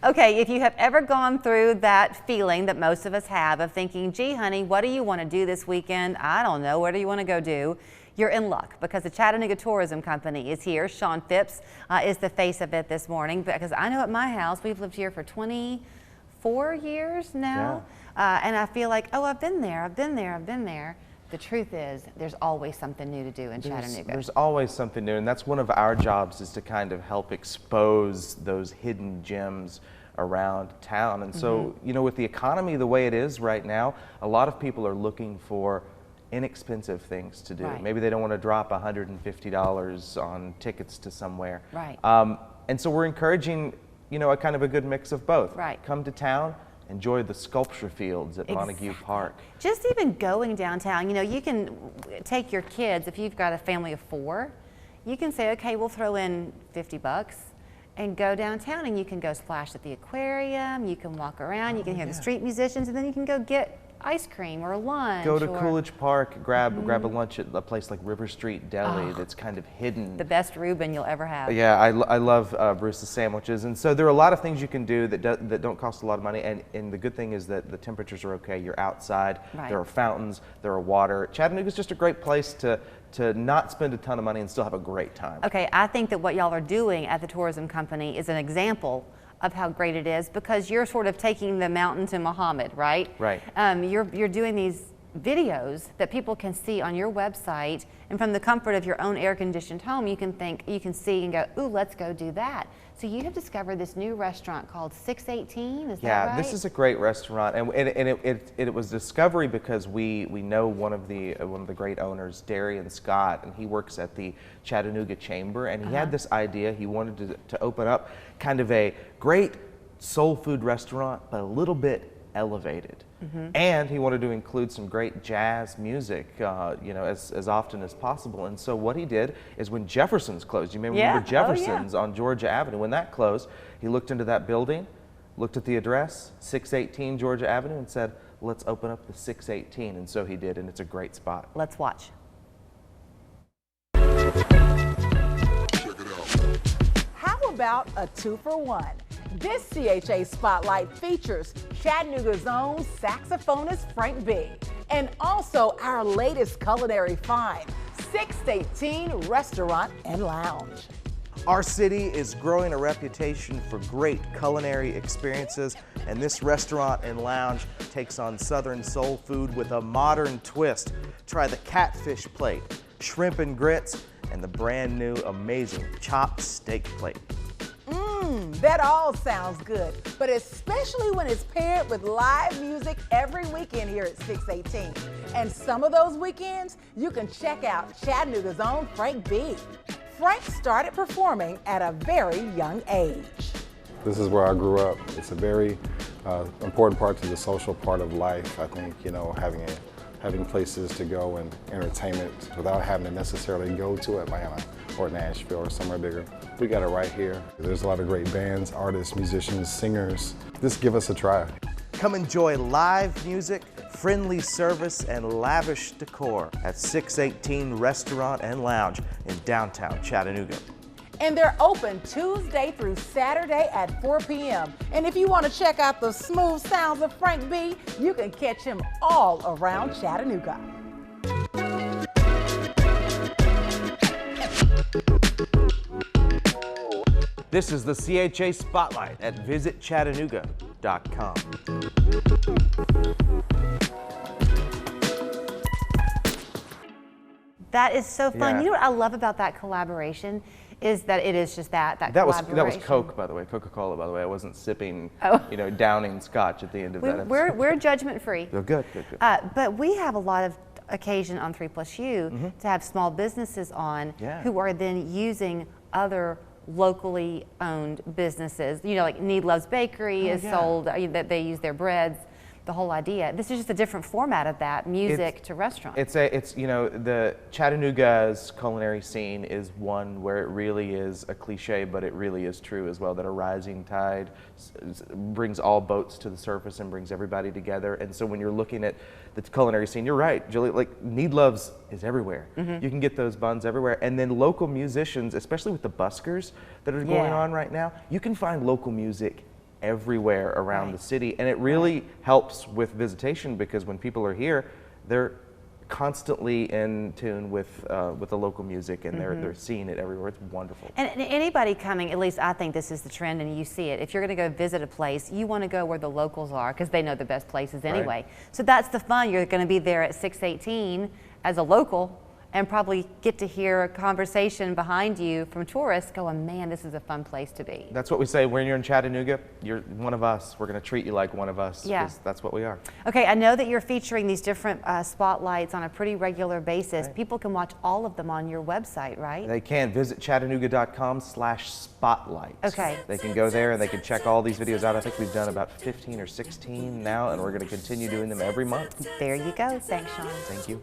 Okay, if you have ever gone through that feeling that most of us have of thinking, gee, honey, what do you want to do this weekend? I don't know. Where do you want to go do? You're in luck because the Chattanooga Tourism Company is here. Sean Phipps is the face of it this morning because I know at my house, we've lived here for 24 years now. Yeah. And I feel like, oh, I've been there, I've been there, I've been there. The truth is, there's always something new to do in Chattanooga. There's always something new, and that's one of our jobs, is to kind of help expose those hidden gems around town. And so, you know, with the economy the way it is right now, a lot of people are looking for inexpensive things to do. Right. Maybe they don't want to drop $150 on tickets to somewhere. Right. And so we're encouraging, you know, a kind of a good mix of both. Right. Come to town, enjoy the sculpture fields at Montague Park. Just even going downtown, you know, you can take your kids, if you've got a family of 4, you can say, okay, we'll throw in $50 and go downtown, and you can go splash at the aquarium, you can walk around, you can hear the street musicians, and then you can go get ice cream or lunch. Go to Coolidge Park, grab a lunch at a place like River Street Deli that's kind of hidden. The best Reuben you'll ever have. Yeah, I love Bruce's sandwiches. And so there are a lot of things you can do that don't cost a lot of money. And the good thing is that the temperatures are okay. You're outside. Right. There are fountains. There are water. Chattanooga's just a great place to not spend a ton of money and still have a great time. Okay, I think that what y'all are doing at the tourism company is an example of how great it is, because you're sort of taking the mountain to Muhammad, right? Right. You're doing these videos that people can see on your website, and from the comfort of your own air-conditioned home, you can see and go, ooh, let's go do that. So you have discovered this new restaurant called 618, is that right? Yeah, this is a great restaurant, and it was discovery because we know one of the great owners, Darian Scott, and he works at the Chattanooga Chamber, and he had this idea. He wanted to open up kind of a great soul food restaurant, but a little bit elevated. And he wanted to include some great jazz music, you know, as often as possible. And so what he did is, when Jefferson's closed, you may remember Jefferson's on Georgia Avenue, when that closed, he looked into that building, looked at the address, 618 Georgia Avenue, and said, let's open up the 618. And so he did, and it's a great spot. Let's watch. How about a 2-for-1? This CHA Spotlight features Chattanooga's own saxophonist Frank B. and also our latest culinary find, 618 Restaurant and Lounge. Our city is growing a reputation for great culinary experiences, and this restaurant and lounge takes on Southern soul food with a modern twist. Try the catfish plate, shrimp and grits, and the brand new amazing chopped steak plate. That all sounds good, but especially when it's paired with live music every weekend here at 618. And some of those weekends, you can check out Chattanooga's own Frank B. Frank started performing at a very young age. This is where I grew up. It's a very important part to the social part of life. I think, you know, having places to go and entertainment without having to necessarily go to Atlanta or Nashville or somewhere bigger. We got it right here. There's a lot of great bands, artists, musicians, singers. Just give us a try. Come enjoy live music, friendly service, and lavish decor at 618 Restaurant and Lounge in downtown Chattanooga. And they're open Tuesday through Saturday at 4 p.m. And if you want to check out the smooth sounds of Frank B, you can catch him all around Chattanooga. This is the CHA Spotlight at visitchattanooga.com. That is so fun. Yeah. You know what I love about that collaboration is that it is just that was collaboration. Coke, by the way, Coca-Cola, by the way. I wasn't sipping, you know, downing scotch at the end of that episode. We're judgment free. Oh, good. But we have a lot of occasion on 3+U to have small businesses on who are then using other locally owned businesses. You know, like Need Loves Bakery is sold, that they use their breads. The whole idea. This is just a different format of that, music to restaurant. It's you know, the Chattanooga's culinary scene is one where it really is a cliche, but it really is true as well, that a rising tide brings all boats to the surface and brings everybody together. And so when you're looking at the culinary scene, you're right, Julie, like Need Loves is everywhere. You can get those buns everywhere. And then local musicians, especially with the buskers that are going on right now, you can find local music everywhere around Right. the city, and it really helps with visitation because when people are here, they're constantly in tune with the local music, and they're seeing it everywhere. It's wonderful. And anybody coming, at least I think this is the trend and you see it, if you're going to go visit a place, you want to go where the locals are because they know the best places anyway. So that's the fun. You're going to be there at 6:18 as a local and probably get to hear a conversation behind you from tourists going, man, this is a fun place to be. That's what we say. When you're in Chattanooga, you're one of us. We're going to treat you like one of us. Yeah. 'Cause that's what we are. Okay, I know that you're featuring these different spotlights on a pretty regular basis. Right. People can watch all of them on your website, right? They can visit chattanooga.com/spotlight. Okay. They can go there and they can check all these videos out. I think we've done about 15 or 16 now, and we're going to continue doing them every month. There you go. Thanks, Sean. Thank you.